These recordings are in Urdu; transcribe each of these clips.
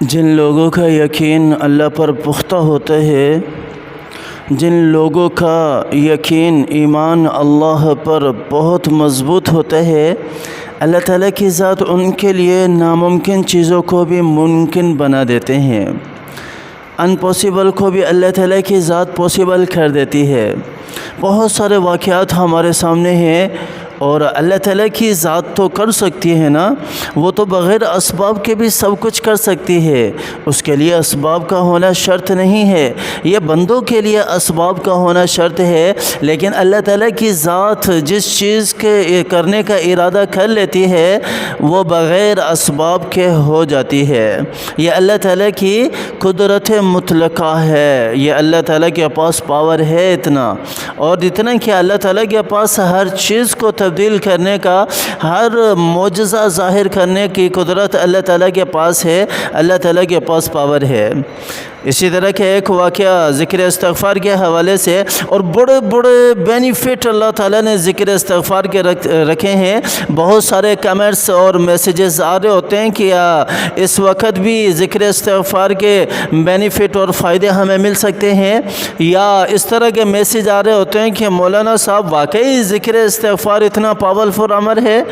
جن لوگوں کا یقین اللہ پر پختہ ہوتا ہے، جن لوگوں کا یقین ایمان اللہ پر بہت مضبوط ہوتا ہے، اللہ تعالیٰ کی ذات ان کے لیے ناممکن چیزوں کو بھی ممکن بنا دیتے ہیں۔ امپاسبل کو بھی اللہ تعالیٰ کی ذات پاسبل کر دیتی ہے۔ بہت سارے واقعات ہمارے سامنے ہیں، اور اللہ تعالیٰ کی ذات تو کر سکتی ہے نا، وہ تو بغیر اسباب کے بھی سب کچھ کر سکتی ہے۔ اس کے لیے اسباب کا ہونا شرط نہیں ہے، یہ بندوں کے لیے اسباب کا ہونا شرط ہے۔ لیکن اللہ تعالیٰ کی ذات جس چیز کے کرنے کا ارادہ کر لیتی ہے وہ بغیر اسباب کے ہو جاتی ہے۔ یہ اللہ تعالیٰ کی قدرت مطلقہ ہے، یہ اللہ تعالیٰ کے پاس پاور ہے اتنا، اور اتنا کہ اللہ تعالیٰ کے پاس ہر چیز کو تبدیل کرنے کا، ہر معجزہ ظاہر کرنے کی قدرت اللہ تعالیٰ کے پاس ہے، اللہ تعالیٰ کے پاس پاور ہے۔ اسی طرح کے ایک واقعہ ذکر استغفار کے حوالے سے، اور بڑے بڑے بینیفٹ اللہ تعالیٰ نے ذکر استغفار کے رکھے ہیں۔ بہت سارے کمنٹس اور میسیجز آ رہے ہوتے ہیں کہ اس وقت بھی ذکر استغفار کے بینیفٹ اور فائدے ہمیں مل سکتے ہیں، یا اس طرح کے میسیج آ رہے ہوتے ہیں کہ مولانا صاحب واقعی ذکر استغفار اتنا پاورفل عمل ہے۔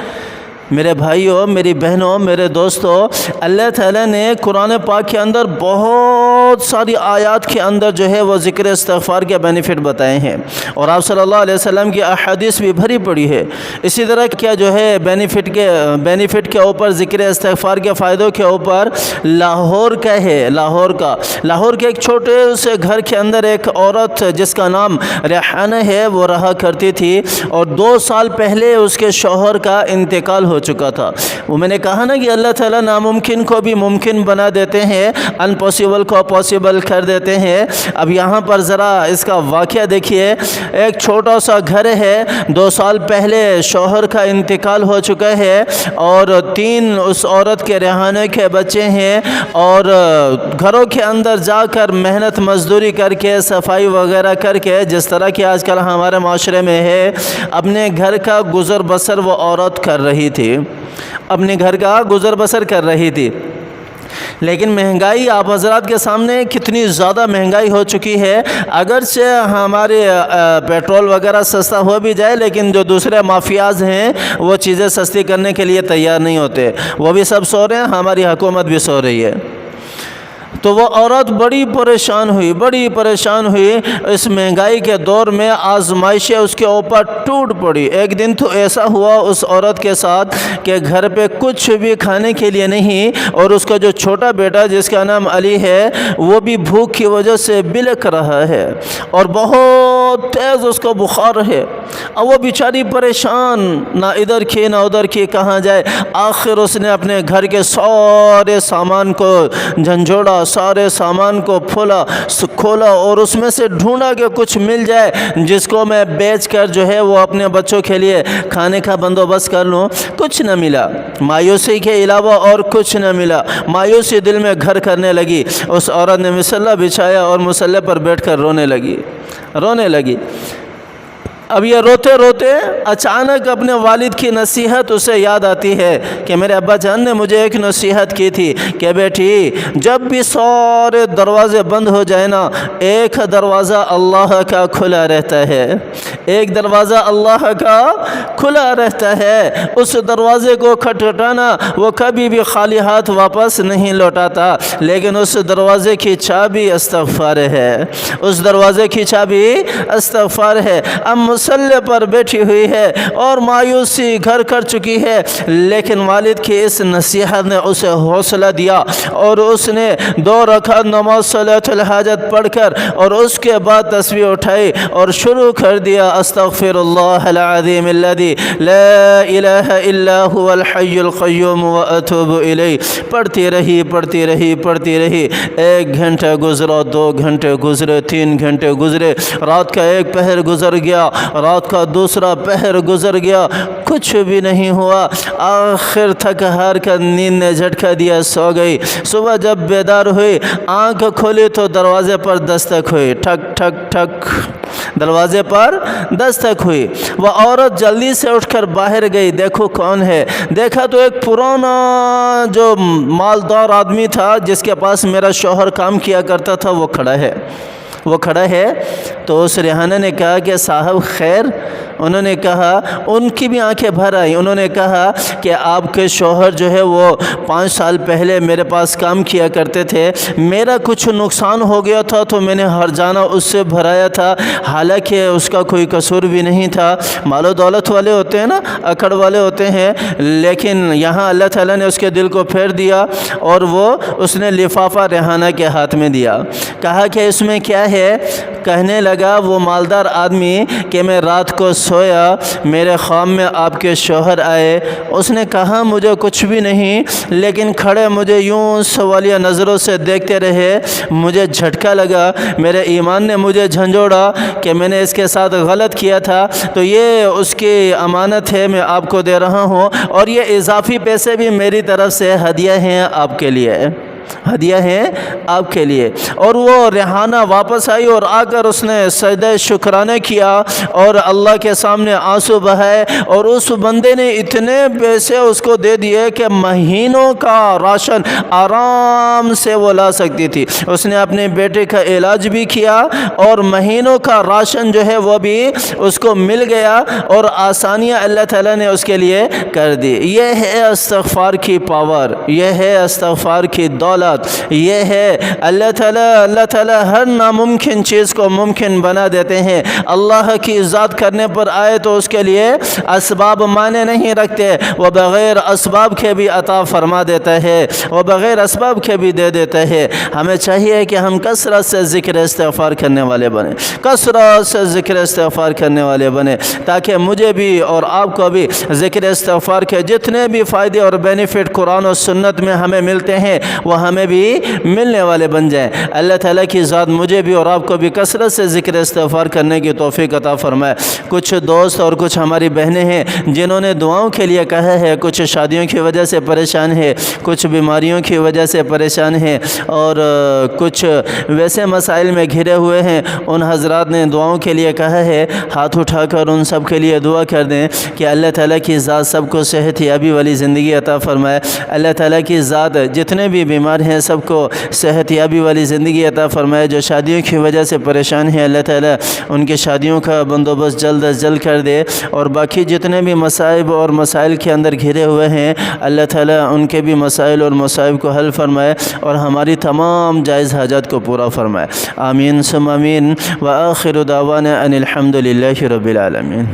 میرے بھائیوں، میری بہنوں، میرے دوستوں، اللہ تعالیٰ نے قرآن پاک کے اندر بہت ساری آیات کے اندر جو ہے وہ ذکر استغفار کے بینیفٹ بتائے ہیں، اور آپ صلی اللہ علیہ وسلم کی احادیث بھی بھری پڑی ہے۔ اسی طرح کیا جو ہے بینیفٹ کے اوپر، ذکر استغفار کے فائدوں کے اوپر لاہور کا ہے، لاہور کے ایک چھوٹے سے گھر کے اندر ایک عورت جس کا نام ریحانہ ہے وہ رہا کرتی تھی، اور 2 سال پہلے اس کے شوہر کا انتقال ہو چکا تھا۔ وہ میں نے کہا نا کہ اللہ تعالیٰ ناممکن کو بھی ممکن بنا دیتے ہیں، امپاسبل کو پاسبل کر دیتے ہیں۔ اب یہاں پر ذرا اس کا واقعہ دیکھیے۔ ایک چھوٹا سا گھر ہے، 2 سال پہلے شوہر کا انتقال ہو چکا ہے، اور 3 اس عورت کے ریحانہ کے بچے ہیں، اور گھروں کے اندر جا کر محنت مزدوری کر کے، صفائی وغیرہ کر کے، جس طرح کہ آج کل ہمارے معاشرے میں ہے، اپنے گھر کا گزر بسر وہ عورت کر رہی تھی، اپنے گھر کا گزر بسر کر رہی تھی۔ لیکن مہنگائی آپ حضرات کے سامنے کتنی زیادہ مہنگائی ہو چکی ہے۔ اگرچہ ہمارے پیٹرول وغیرہ سستا ہو بھی جائے، لیکن جو دوسرے مافیاز ہیں وہ چیزیں سستی کرنے کے لیے تیار نہیں ہوتے، وہ بھی سب سو رہے ہیں، ہماری حکومت بھی سو رہی ہے۔ تو وہ عورت بڑی پریشان ہوئی اس مہنگائی کے دور میں۔ آزمائشیں اس کے اوپر ٹوٹ پڑی۔ ایک دن تو ایسا ہوا اس عورت کے ساتھ کہ گھر پہ کچھ بھی کھانے کے لیے نہیں، اور اس کا جو چھوٹا بیٹا جس کا نام علی ہے وہ بھی بھوک کی وجہ سے بلک رہا ہے، اور بہت تیز اس کو بخار ہے۔ اب وہ بیچاری پریشان، نہ ادھر کی نہ ادھر کی، کہاں جائے۔ آخر اس نے اپنے گھر کے سارے سامان کو جھنجھوڑا، سارے سامان کو کھولا، اور اس میں سے ڈھونڈا کہ کچھ مل جائے جس کو میں بیچ کر جو ہے وہ اپنے بچوں کے لیے کھانے کا بندوبست کر لوں۔ کچھ نہ ملا، مایوسی کے علاوہ اور کچھ نہ ملا۔ مایوسی دل میں گھر کرنے لگی۔ اس عورت نے مصلی بچھایا اور مصلی پر بیٹھ کر رونے لگی۔ اب یہ روتے روتے اچانک اپنے والد کی نصیحت اسے یاد آتی ہے کہ میرے ابا جان نے مجھے ایک نصیحت کی تھی کہ بیٹی، جب بھی سارے دروازے بند ہو جائے نا، ایک دروازہ اللہ کا کھلا رہتا ہے، ایک دروازہ اللہ کا کھلا رہتا ہے۔ اس دروازے کو کھٹکھٹانا، وہ کبھی بھی خالی ہاتھ واپس نہیں لوٹاتا، لیکن اس دروازے کی چابی استغفار ہے، اس دروازے کی چابی استغفار ہے۔ اب مصلی پر بیٹھی ہوئی ہے اور مایوسی گھر کر چکی ہے، لیکن والد کی اس نصیحت نے اسے حوصلہ دیا، اور اس نے 2 رکعت نماز صلاۃ الحاجت پڑھ کر، اور اس کے بعد تسبیح اٹھائی اور شروع کر دیا، استغفر اللہ العظیم الذی لا الہ الا هو الحی القیوم واتوب الیہ۔ پڑھتی رہی۔ 1 گھنٹہ گزرا، 2 گھنٹے گزرے، 3 گھنٹے گزرے، رات کا 1 پہر گزر گیا، رات کا دوسرا پہر گزر گیا، کچھ بھی نہیں ہوا۔ آخر تھک ہار کر نیند نے جھٹکا دیا، سو گئی۔ صبح جب بیدار ہوئی، آنکھ کھولی تو دروازے پر دستک ہوئی، ٹھک ٹھک ٹھک۔ دروازے پر دستک ہوئی۔ وہ عورت جلدی سے اٹھ کر باہر گئی، دیکھو کون ہے۔ دیکھا تو ایک پرانا جو مالدار آدمی تھا جس کے پاس میرا شوہر کام کیا کرتا تھا، وہ کھڑا ہے۔ تو اس ریحانہ نے کہا کہ صاحب خیر؟ انہوں نے کہا، ان کی بھی آنکھیں بھر آئیں، انہوں نے کہا کہ آپ کے شوہر جو ہے وہ 5 سال پہلے میرے پاس کام کیا کرتے تھے، میرا کچھ نقصان ہو گیا تھا تو میں نے ہرجانہ اس سے بھرایا تھا، حالانکہ اس کا کوئی قصور بھی نہیں تھا۔ مال و دولت والے ہوتے ہیں نا، اکڑ والے ہوتے ہیں، لیکن یہاں اللہ تعالیٰ نے اس کے دل کو پھیر دیا اور اس نے لفافہ ریحانہ کے ہاتھ میں دیا۔ کہا کہ اس میں کیا ہے؟ کہنے لگا وہ مالدار آدمی کہ میں رات کو سویا، میرے خواب میں آپ کے شوہر آئے، اس نے کہا مجھے کچھ بھی نہیں، لیکن کھڑے مجھے یوں سوالیہ نظروں سے دیکھتے رہے، مجھے جھٹکا لگا، میرے ایمان نے مجھے جھنجھوڑا کہ میں نے اس کے ساتھ غلط کیا تھا، تو یہ اس کی امانت ہے، میں آپ کو دے رہا ہوں، اور یہ اضافی پیسے بھی میری طرف سے ہدیہ ہیں آپ کے لیے، ہدیہ ہیں آپ کے لیے۔ اور وہ ریحانہ واپس آئی اور آ کر اس نے سجدہ شکرانے کیا اور اللہ کے سامنے آنسو بہائے، اور اس بندے نے اتنے پیسے اس کو دے دیے کہ مہینوں کا راشن آرام سے وہ لا سکتی تھی۔ اس نے اپنے بیٹے کا علاج بھی کیا اور مہینوں کا راشن جو ہے وہ بھی اس کو مل گیا، اور آسانیاں اللہ تعالیٰ نے اس کے لیے کر دی۔ یہ ہے استغفار کی پاور، یہ ہے استغفار کی دولت، یہ ہے اللہ تعالیٰ ہر ناممکن چیز کو ممکن بنا دیتے ہیں۔ اللہ کی ذات کرنے پر آئے تو اس کے لیے اسباب مانے نہیں رکھتے، وہ بغیر اسباب کے بھی عطا فرما دیتا ہے، وہ بغیر اسباب کے بھی دے دیتا ہے۔ ہمیں چاہیے کہ ہم کثرت سے ذکر استغفار کرنے والے بنیں، کثرت سے ذکر استغفار کرنے والے بنیں، تاکہ مجھے بھی اور آپ کو بھی ذکر استغفار کے جتنے بھی فائدے اور بینیفٹ قرآن و سنت میں ہمیں ملتے ہیں وہ ہمیں بھی ملنے والے بن جائیں۔ اللہ تعالیٰ کی ذات مجھے بھی اور آپ کو بھی کثرت سے ذکر استغفار کرنے کی توفیق عطا فرمائے۔ کچھ دوست اور کچھ ہماری بہنیں ہیں جنہوں نے دعاؤں کے لیے کہا ہے، کچھ شادیوں کی وجہ سے پریشان ہے، کچھ بیماریوں کی وجہ سے پریشان ہیں، اور کچھ ویسے مسائل میں گھرے ہوئے ہیں، ان حضرات نے دعاؤں کے لیے کہا ہے۔ ہاتھ اٹھا کر ان سب کے لیے دعا کر دیں کہ اللہ تعالیٰ کی ذات سب کو صحت یابی والی زندگی عطا فرمائے۔ اللہ تعالیٰ کی ذات جتنے بھی بیمار ہیں سب کو صحت یابی والی زندگی عطا فرمائے۔ جو شادیوں کی وجہ سے پریشان ہیں اللہ تعالیٰ ان کی شادیوں کا بندوبست جلد از جلد کر دے، اور باقی جتنے بھی مصائب اور مسائل کے اندر گھرے ہوئے ہیں اللہ تعالیٰ ان کے بھی مسائل اور مصائب کو حل فرمائے اور ہماری تمام جائز حاجات کو پورا فرمائے۔ آمین ثم آمین، وآخر دعوانا ان الحمد للہ رب العالمین۔